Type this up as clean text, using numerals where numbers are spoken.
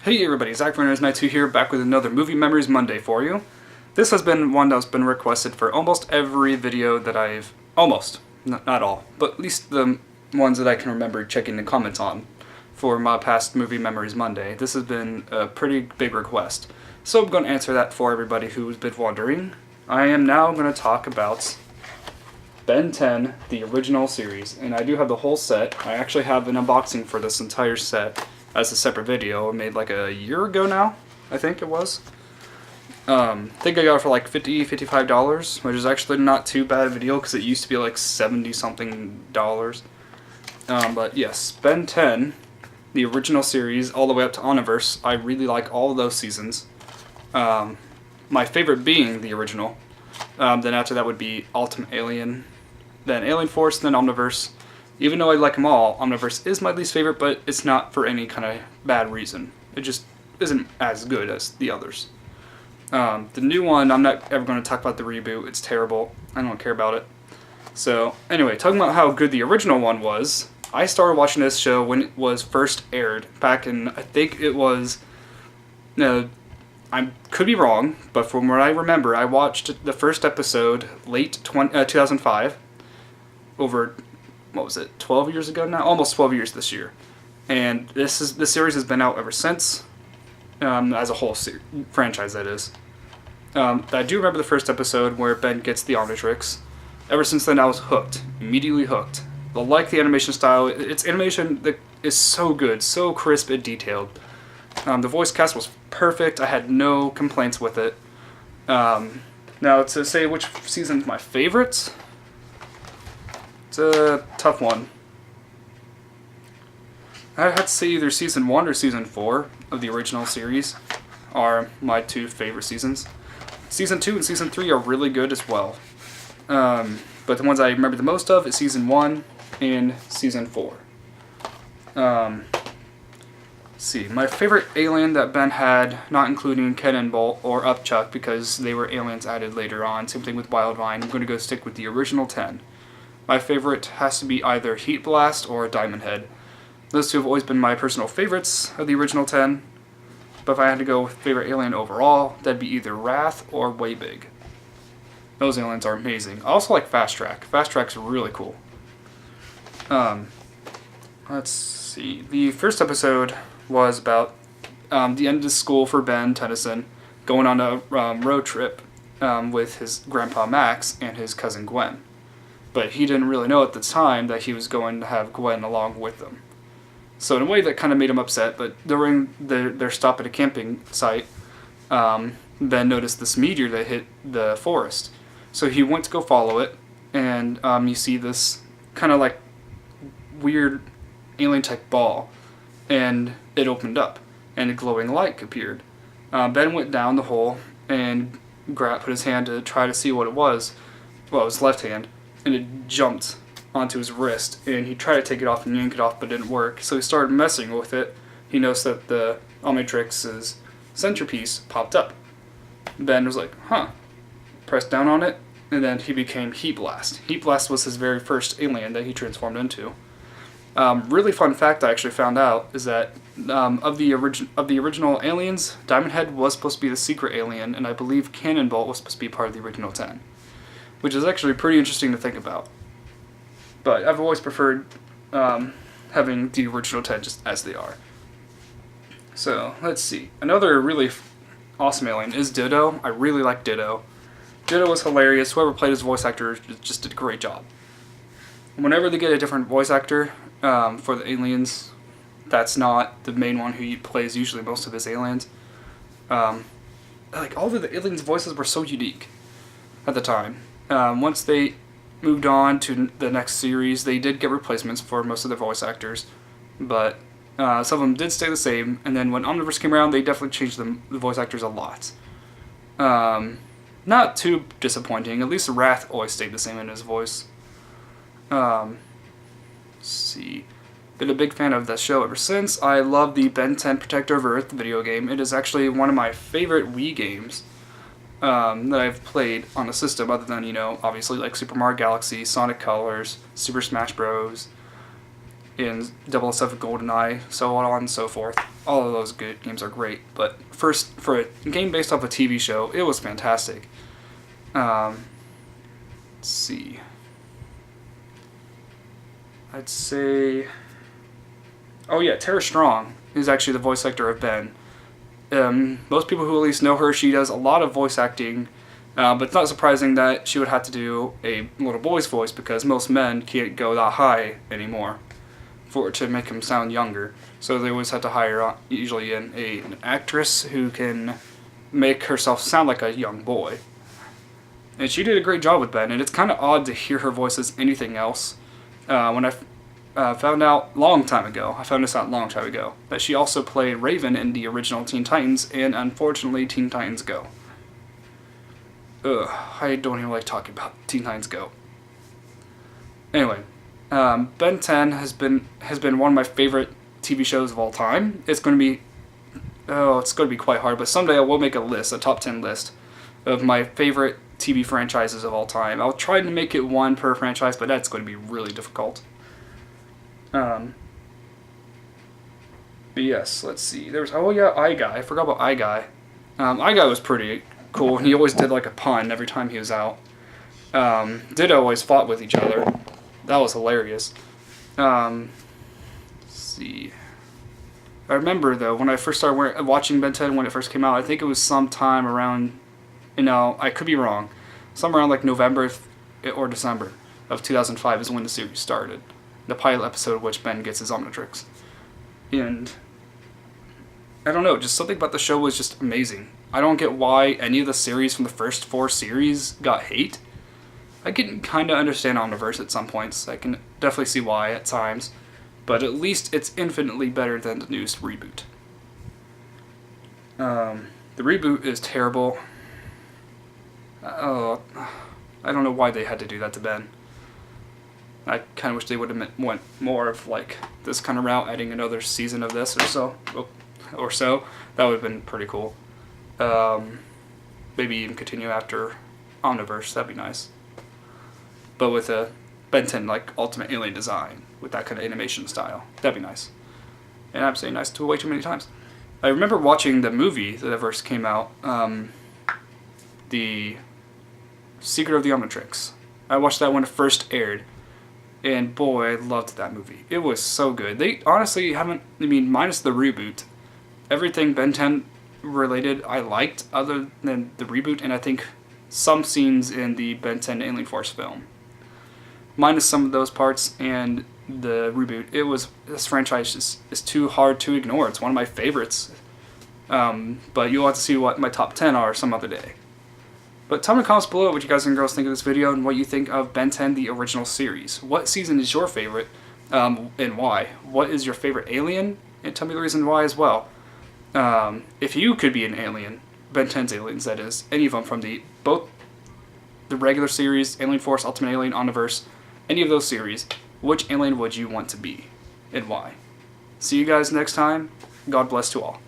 Hey everybody, Zach from Nerdz92 here, back with another Movie Memories Monday for you. This has been one that's been requested for almost every video that I've... not all, but at least the ones that I can remember checking the comments on for my past Movie Memories Monday. This has been a pretty big request. So I'm going to answer that for everybody who's been wondering. I am now going to talk about Ben 10, the original series, and I do have the whole set. I actually have an unboxing for this entire set as a separate video. I made like a year ago now, I think it was. I think I got it for like $50, $55, which is actually not too bad of a deal because it used to be like 70 something dollars. But yes, Ben 10, the original series, all the way up to Omniverse. I really like all of those seasons. My favorite being the original. Then after that would be Ultimate Alien, then Alien Force, then Omniverse. Even though I like them all, Omniverse is my least favorite, but it's not for any kind of bad reason. It just isn't as good as the others. The new one, I'm not ever going to talk about the reboot. It's terrible. I don't care about it. So, anyway, talking about how good the original one was, I started watching this show when it was first aired, back in, I think it was, I could be wrong, but from what I remember, I watched the first episode late 2005, over, what was it, 12 years ago now? Almost 12 years this year. And this series has been out ever since, as a whole franchise, that is. I do remember the first episode where Ben gets the Omnitrix. Ever since then, I was hooked. Immediately hooked. I like the animation style. It's animation that is so good, so crisp and detailed. The voice cast was perfect. I had no complaints with it. Now, to say which season's my favorite, it's a tough one. I'd have to say either Season 1 or Season 4 of the original series are my two favorite seasons. Season 2 and Season 3 are really good as well. But the ones I remember the most of is Season 1 and Season 4. Let's see, my favorite alien that Ben had, not including Cannonbolt or Upchuck because they were aliens added later on, same thing with Wildvine, I'm going to go stick with the original 10. My favorite has to be either Heat Blast or Diamond Head. Those two have always been my personal favorites of the original 10. But if I had to go with favorite alien overall, that'd be either Wrath or Waybig. Those aliens are amazing. I also like Fast Track. Fast Track's really cool. Let's see. The first episode was about the end of school for Ben Tennyson, going on a road trip with his grandpa Max and his cousin Gwen. But he didn't really know at the time that he was going to have Gwen along with them. So in a way that kind of made him upset, but during their stop at a camping site, Ben noticed this meteor that hit the forest. So he went to go follow it, and you see this kind of like weird alien-type ball, and it opened up, and a glowing light appeared. Ben went down the hole and put his hand to try to see what it was. Well, it was left hand, and it jumped onto his wrist, and he tried to take it off and yank it off, but it didn't work. So he started messing with it. He noticed that the Omnitrix's centerpiece popped up. Ben was like, huh. Pressed down on it, and then he became Heat Blast. Heat Blast was his very first alien that he transformed into. Really fun fact I actually found out is that of the original aliens, Diamond Head was supposed to be the secret alien, and I believe Cannonbolt was supposed to be part of the original 10. Which is actually pretty interesting to think about. But I've always preferred having the original 10 just as they are. So, let's see. Another really awesome alien is Ditto. I really like Ditto. Ditto was hilarious. Whoever played his voice actor just did a great job. Whenever they get a different voice actor for the aliens, that's not the main one who plays usually most of his aliens. Like, all of the aliens' voices were so unique at the time. Once they moved on to the next series, they did get replacements for most of the voice actors, but some of them did stay the same, and then when Omniverse came around, they definitely changed the voice actors a lot. Not too disappointing, at least Wrath always stayed the same in his voice. Let's see. Been a big fan of the show ever since. I love the Ben 10 Protector of Earth video game. It is actually one of my favorite Wii games that I've played on the system, other than, obviously like Super Mario Galaxy, Sonic Colors, Super Smash Bros. in 007 GoldenEye, so on and so forth. All of those good games are great, but first, for a game based off a TV show, it was fantastic. Let's see. I'd say... Oh yeah, Tara Strong is actually the voice actor of Ben. Most people who at least know her, she does a lot of voice acting, but it's not surprising that she would have to do a little boy's voice because most men can't go that high anymore to make him sound younger. So they always have to hire usually an actress who can make herself sound like a young boy. And she did a great job with Ben, and it's kind of odd to hear her voice as anything else. When I found out long time ago, that she also played Raven in the original Teen Titans and unfortunately Teen Titans Go. Ugh, I don't even like talking about Teen Titans Go. Anyway, Ben 10 has been one of my favorite TV shows of all time. It's going to be quite hard, but someday I will make a top 10 list of my favorite TV franchises of all time. I'll try to make it one per franchise, but that's going to be really difficult. But yes, let's see. Eye Guy. I forgot about Eye Guy. Eye Guy was pretty cool. He always did like a pun every time he was out. Ditto always fought with each other. That was hilarious. Let's see. I remember though when I first started watching Ben 10 when it first came out. I think it was sometime around, I could be wrong, somewhere around like November or December of 2005 is when the series started. The pilot episode of which Ben gets his Omnitrix. And I don't know, just something about the show was just amazing. I don't get why any of the series from the first 4 series got hate. I can kind of understand Omniverse at some points. I can definitely see why at times. But at least it's infinitely better than the newest reboot. The reboot is terrible. I don't know why they had to do that to Ben. I kind of wish they would have went more of like this kind of route, adding another season of this or so. That would have been pretty cool. Maybe even continue after Omniverse. That'd be nice. But with a Ben 10 like Ultimate Alien design with that kind of animation style, that'd be nice. And I'm saying nice way too many times. I remember watching the movie that first came out, The Secret of the Omnitrix. I watched that when it first aired. And boy, I loved that movie. It was so good. They honestly minus the reboot, everything Ben 10 related I liked other than the reboot, and I think some scenes in the Ben 10 Alien Force film. Minus some of those parts and the reboot, this franchise is too hard to ignore. It's one of my favorites. But you'll have to see what my top 10 are some other day. But tell me in the comments below what you guys and girls think of this video and what you think of Ben 10, the original series. What season is your favorite, and why? What is your favorite alien? And tell me the reason why as well. If you could be an alien, Ben 10's aliens, that is, any of them from both the regular series, Alien Force, Ultimate Alien, Omniverse, any of those series, which alien would you want to be, and why? See you guys next time. God bless to all.